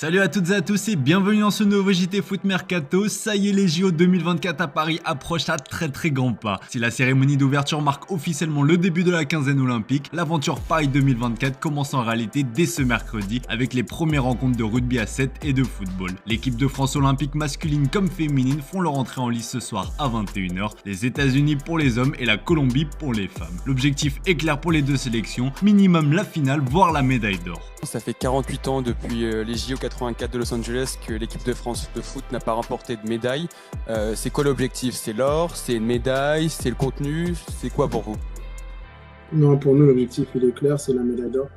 Salut à toutes et à tous et bienvenue dans ce nouveau JT Foot Mercato. Ça y est, les JO 2024 à Paris approchent à très grands pas. Si la cérémonie d'ouverture marque officiellement le début de la quinzaine olympique, l'aventure Paris 2024 commence en réalité dès ce mercredi avec les premières rencontres de rugby à 7 et de football. L'équipe de France olympique masculine comme féminine font leur entrée en lice ce soir à 21h, les États-Unis pour les hommes et la Colombie pour les femmes. L'objectif est clair pour les deux sélections, minimum la finale voire la médaille d'or. Ça fait 48 ans depuis les JO 84 de Los Angeles que l'équipe de France de foot n'a pas remporté de médaille. C'est quoi l'objectif? C'est l'or? C'est une médaille? C'est le contenu? C'est quoi pour vous? Non, pour nous, l'objectif, il est clair, c'est la médaille d'or.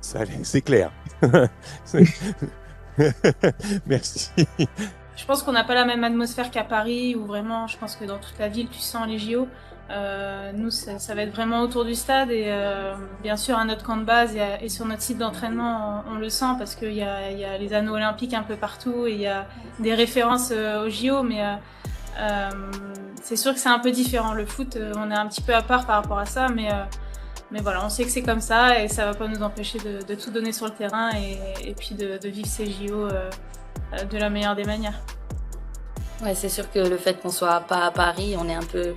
C'est clair. Merci. Je pense qu'on n'a pas la même atmosphère qu'à Paris, où vraiment, je pense que dans toute la ville, tu sens les JO. Nous, ça va être vraiment autour du stade et bien sûr à notre camp de base et sur notre site d'entraînement, on le sent parce qu'il y a les anneaux olympiques un peu partout et il y a des références aux JO, mais c'est sûr que c'est un peu différent. Le foot, on est un petit peu à part par rapport à ça, mais voilà, on sait que c'est comme ça et ça va pas nous empêcher de tout donner sur le terrain et puis de vivre ces JO de la meilleure des manières. Ouais, c'est sûr que le fait qu'on soit pas à Paris, on est un peu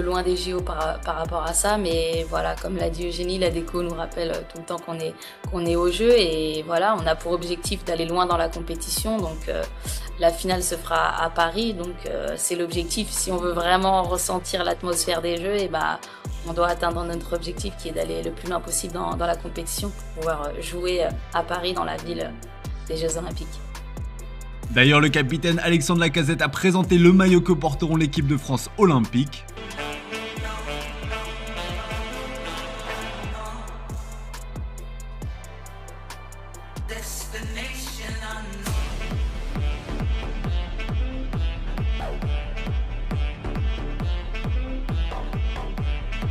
loin des JO par rapport à ça, mais voilà, comme l'a dit Eugénie, la déco nous rappelle tout le temps qu'on est au jeu et voilà, on a pour objectif d'aller loin dans la compétition, donc la finale se fera à Paris, donc c'est l'objectif. Si on veut vraiment ressentir l'atmosphère des jeux, et on doit atteindre notre objectif qui est d'aller le plus loin possible dans la compétition pour pouvoir jouer à Paris dans la ville des Jeux Olympiques. D'ailleurs, le capitaine Alexandre Lacazette a présenté le maillot que porteront l'équipe de France olympique.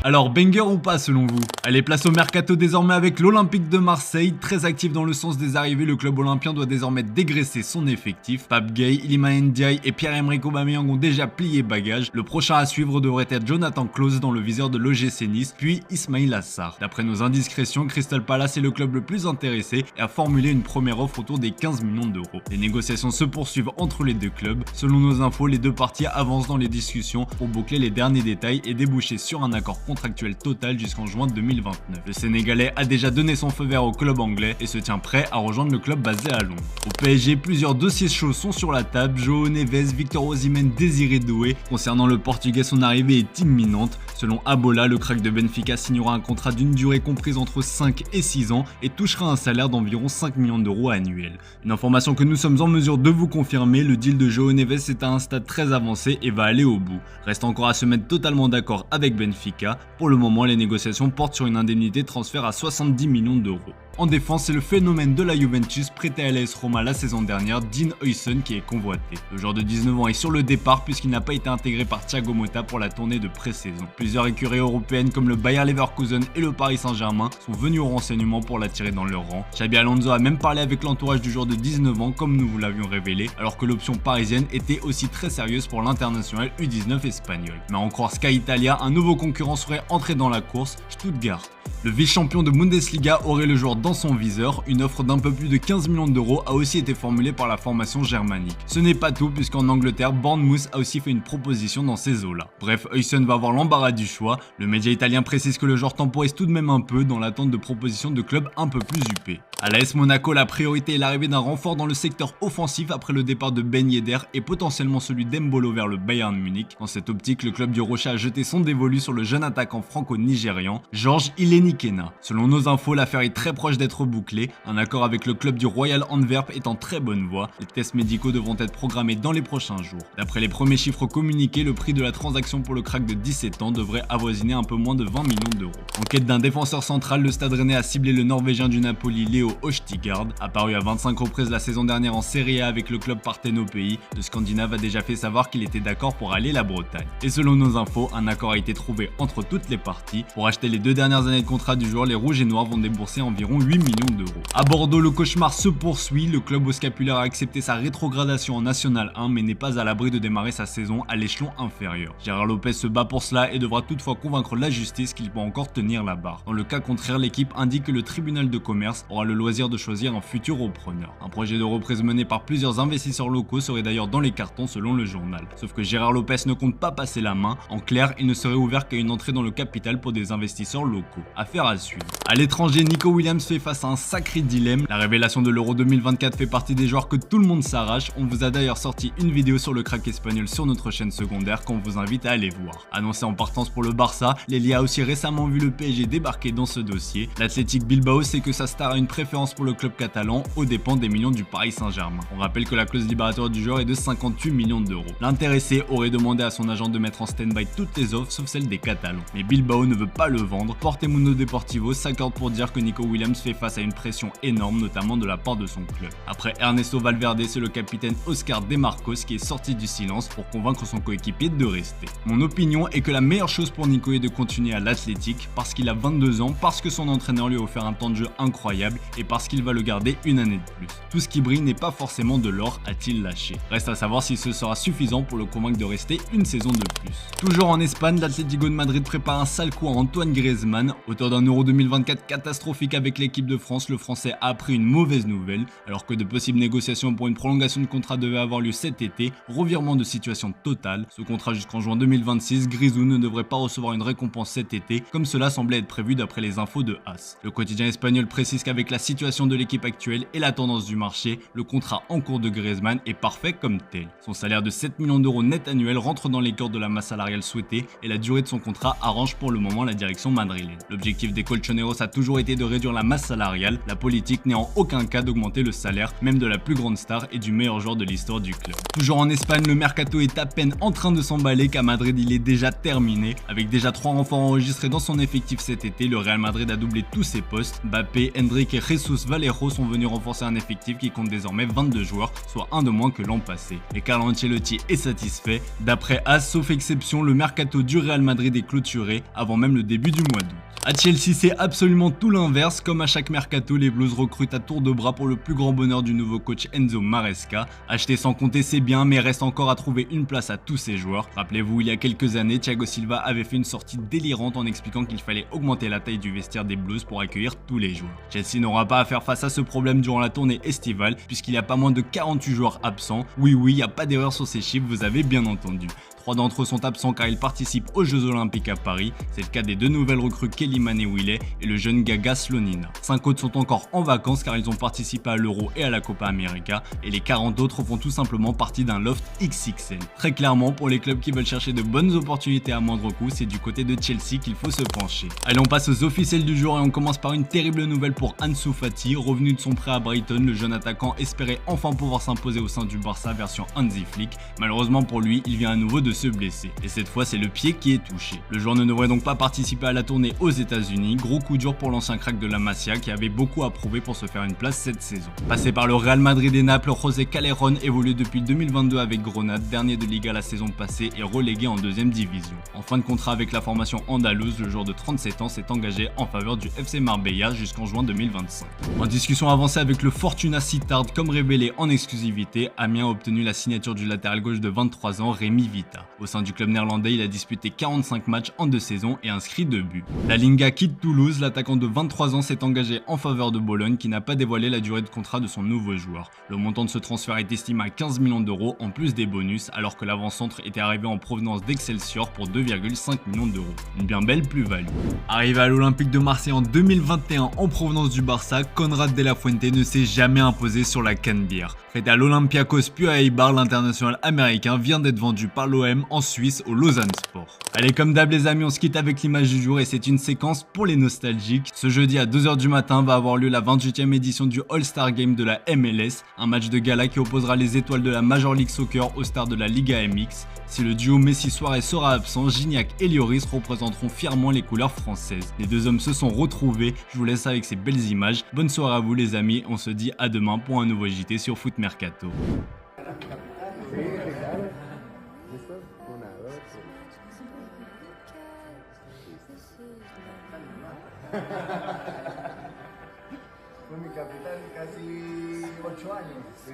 Alors, banger ou pas selon vous? Allez, place au mercato désormais avec l'Olympique de Marseille. Très actif dans le sens des arrivées, le club olympien doit désormais dégraisser son effectif. Pape Gueye, Iliman Ndiaye et Pierre-Emerick Aubameyang ont déjà plié bagage. Le prochain à suivre devrait être Jonathan Klaus dans le viseur de l'OGC Nice, puis Ismail Assar. D'après nos indiscrétions, Crystal Palace est le club le plus intéressé et a formulé une première offre autour des 15 millions d'euros. Les négociations se poursuivent entre les deux clubs. Selon nos infos, les deux parties avancent dans les discussions pour boucler les derniers détails et déboucher sur un accord contractuel total jusqu'en juin 2029. Le Sénégalais a déjà donné son feu vert au club anglais et se tient prêt à rejoindre le club basé à Londres. Au PSG, plusieurs dossiers chauds sont sur la table. João Neves, Victor Osimhen, Désiré Doué. Concernant le Portugais, son arrivée est imminente. Selon Abola, le crack de Benfica signera un contrat d'une durée comprise entre 5 et 6 ans et touchera un salaire d'environ 5 millions d'euros annuels. Une information que nous sommes en mesure de vous confirmer, le deal de João Neves est à un stade très avancé et va aller au bout. Reste encore à se mettre totalement d'accord avec Benfica. Pour le moment, les négociations portent sur une indemnité de transfert à 70 millions d'euros. En défense, c'est le phénomène de la Juventus prêté à l'AS Roma la saison dernière, Dean Huijsen, qui est convoité. Le joueur de 19 ans est sur le départ puisqu'il n'a pas été intégré par Thiago Motta pour la tournée de pré-saison. Plusieurs écuries européennes comme le Bayer Leverkusen et le Paris Saint-Germain sont venus au renseignement pour l'attirer dans leur rang. Xabi Alonso a même parlé avec l'entourage du joueur de 19 ans comme nous vous l'avions révélé, alors que l'option parisienne était aussi très sérieuse pour l'international U19 espagnol. Mais à en croire Sky Italia, un nouveau concurrent serait entré dans la course, Stuttgart. Le vice-champion de Bundesliga aurait le joueur dans son viseur. Une offre d'un peu plus de 15 millions d'euros a aussi été formulée par la formation germanique. Ce n'est pas tout puisqu'en Angleterre, Bournemouth a aussi fait une proposition dans ces eaux-là. Bref, Huijsen va avoir l'embarras du choix. Le média italien précise que le joueur temporise tout de même un peu dans l'attente de propositions de clubs un peu plus huppés. À l'AS Monaco, la priorité est l'arrivée d'un renfort dans le secteur offensif après le départ de Ben Yedder et potentiellement celui d'Embolo vers le Bayern Munich. Dans cette optique, le club du Rocher a jeté son dévolu sur le jeune attaquant franco-nigérian, Georges Ilenikena. Selon nos infos, l'affaire est très proche d'être bouclée. Un accord avec le club du Royal Antwerp est en très bonne voie. Les tests médicaux devront être programmés dans les prochains jours. D'après les premiers chiffres communiqués, le prix de la transaction pour le crack de 17 ans devrait avoisiner un peu moins de 20 millions d'euros. En quête d'un défenseur central, le Stade Rennais a ciblé le Norvégien du Napoli, Léo Østigard. Apparu à 25 reprises la saison dernière en Serie A avec le club parthénopéi, le Scandinave a déjà fait savoir qu'il était d'accord pour aller la Bretagne. Et selon nos infos, un accord a été trouvé entre toutes les parties pour acheter les 2 dernières années de contrat du joueur, les Rouges et Noirs vont débourser environ 8 millions d'euros. À Bordeaux, le cauchemar se poursuit. Le club au scapulaire a accepté sa rétrogradation en National 1 mais n'est pas à l'abri de démarrer sa saison à l'échelon inférieur. Gérard Lopez se bat pour cela et devra toutefois convaincre la justice qu'il peut encore tenir la barre. Dans le cas contraire, l'équipe indique que le tribunal de commerce aura le loisir de choisir un futur repreneur. Un projet de reprise mené par plusieurs investisseurs locaux serait d'ailleurs dans les cartons selon le journal. Sauf que Gérard Lopez ne compte pas passer la main. En clair, il ne serait ouvert qu'à une entrée dans le capital pour des investisseurs locaux. Affaire à suivre. À l'étranger, Nico Williams fait face à un sacré dilemme. La révélation de l'Euro 2024 fait partie des joueurs que tout le monde s'arrache. On vous a d'ailleurs sorti une vidéo sur le crack espagnol sur notre chaîne secondaire qu'on vous invite à aller voir. Annoncé en partance pour le Barça, Lely a aussi récemment vu le PSG débarquer dans ce dossier. L'Athletic Bilbao sait que sa star a une préférence pour le club catalan aux dépens des millions du Paris Saint-Germain. On rappelle que la clause libératoire du joueur est de 58 millions d'euros. L'intéressé aurait demandé à son agent de mettre en stand-by toutes les offres sauf celles des Catalans. Mais Bilbao ne veut pas le vendre. Portemundo Deportivo s'accorde pour dire que Nico Williams fait face à une pression énorme, notamment de la part de son club. Après Ernesto Valverde, c'est le capitaine Oscar De Marcos qui est sorti du silence pour convaincre son coéquipier de rester. Mon opinion est que la meilleure chose pour Nico est de continuer à l'Athletic parce qu'il a 22 ans, parce que son entraîneur lui a offert un temps de jeu incroyable et parce qu'il va le garder une année de plus. Tout ce qui brille n'est pas forcément de l'or, a-t-il lâché. Reste à savoir si ce sera suffisant pour le convaincre de rester une saison de plus. Toujours en Espagne, l'Atlético de Madrid prépare un sale coup à Antoine Griezmann. Auteur d'un Euro 2024 catastrophique avec l'équipe de France, le Français a appris une mauvaise nouvelle. Alors que de possibles négociations pour une prolongation de contrat devaient avoir lieu cet été, revirement de situation totale. Ce contrat jusqu'en juin 2026, Grisou ne devrait pas recevoir une récompense cet été, comme cela semblait être prévu d'après les infos de AS. Le quotidien espagnol précise qu'avec la situation de l'équipe actuelle et la tendance du marché, le contrat en cours de Griezmann est parfait comme tel. Son salaire de 7 millions d'euros net annuel rentre dans les cordes de la masse salariale souhaitée et la durée de son contrat arrange pour le moment la direction madrilène. L'objectif des colchoneros a toujours été de réduire la masse salariale, la politique n'est en aucun cas d'augmenter le salaire, même de la plus grande star et du meilleur joueur de l'histoire du club. Toujours en Espagne, le mercato est à peine en train de s'emballer qu'à Madrid il est déjà terminé. Avec déjà 3 renforts enregistrés dans son effectif cet été, le Real Madrid a doublé tous ses postes. Mbappé, Hendrick et Jesus Vallejo sont venus renforcer un effectif qui compte désormais 22 joueurs, soit un de moins que l'an passé. Et Carlo Ancelotti est satisfait. D'après AS, sauf exception, le mercato du Real Madrid est clôturé avant même le début du mois d'août. À Chelsea, c'est absolument tout l'inverse. Comme à chaque mercato, les Blues recrutent à tour de bras pour le plus grand bonheur du nouveau coach Enzo Maresca. Acheter sans compter, c'est bien, mais reste encore à trouver une place à tous ces joueurs. Rappelez-vous, il y a quelques années, Thiago Silva avait fait une sortie délirante en expliquant qu'il fallait augmenter la taille du vestiaire des Blues pour accueillir tous les joueurs. Chelsea n'aura pas à faire face à ce problème durant la tournée estivale, puisqu'il y a pas moins de 48 joueurs absents. Oui, il n'y a pas d'erreur sur ces chiffres, vous avez bien entendu. 3 d'entre eux sont absents car ils participent aux Jeux Olympiques à Paris. C'est le cas des 2 nouvelles recrues Kelly Mané-Willet et le jeune Gaga Slonina. 5 autres sont encore en vacances car ils ont participé à l'Euro et à la Copa América et les 40 autres font tout simplement partie d'un loft XXL. Très clairement, pour les clubs qui veulent chercher de bonnes opportunités à moindre coût, c'est du côté de Chelsea qu'il faut se pencher. Allez, on passe aux officiels du jour et on commence par une terrible nouvelle pour Ansu Fati. Revenu de son prêt à Brighton, le jeune attaquant espérait enfin pouvoir s'imposer au sein du Barça version Hansi Flick. Malheureusement pour lui, il vient à nouveau de se blesser. Et cette fois, c'est le pied qui est touché. Le joueur ne devrait donc pas participer à la tournée aux États-Unis. Gros coup dur pour l'ancien crack de la Masia qui avait beaucoup à prouver pour se faire une place cette saison. Passé par le Real Madrid et Naples, José Callejon évolue depuis 2022 avec Grenade, dernier de Liga la saison passée et relégué en 2e division. En fin de contrat avec la formation andalouse, le joueur de 37 ans s'est engagé en faveur du FC Marbella jusqu'en juin 2025. En discussion avancée avec le Fortuna Sittard, comme révélé en exclusivité, Amiens a obtenu la signature du latéral gauche de 23 ans, Rémi Vita. Au sein du club néerlandais, il a disputé 45 matchs en 2 saisons et inscrit 2 buts. La Linga quitte Toulouse, l'attaquant de 23 ans s'est engagé en faveur de Bologne qui n'a pas dévoilé la durée de contrat de son nouveau joueur. Le montant de ce transfert est estimé à 15 millions d'euros en plus des bonus, alors que l'avant-centre était arrivé en provenance d'Excelsior pour 2,5 millions d'euros. Une bien belle plus-value. Arrivé à l'Olympique de Marseille en 2021 en provenance du Barça, Conrad de la Fuente ne s'est jamais imposé sur la Canebière. Prêté à l'Olympiakos puis à Eibar, l'international américain vient d'être vendu par l'OM en Suisse au Lausanne Sport. Allez, comme d'hab les amis, on se quitte avec l'image du jour et c'est une séquence pour les nostalgiques. Ce jeudi à 2h du matin va avoir lieu la 28e édition du All-Star Game de la MLS, un match de gala qui opposera les étoiles de la Major League Soccer aux stars de la Liga MX. Si le duo Messi-Suarez sera absent, Gignac et Lloris représenteront fièrement les couleurs françaises. Les deux hommes se sont retrouvés, je vous laisse avec ces belles images. Bonne soirée à vous les amis, on se dit à demain pour un nouveau JT sur Foot Mercato. Fue mi capitán casi 8 años. ¿Sí?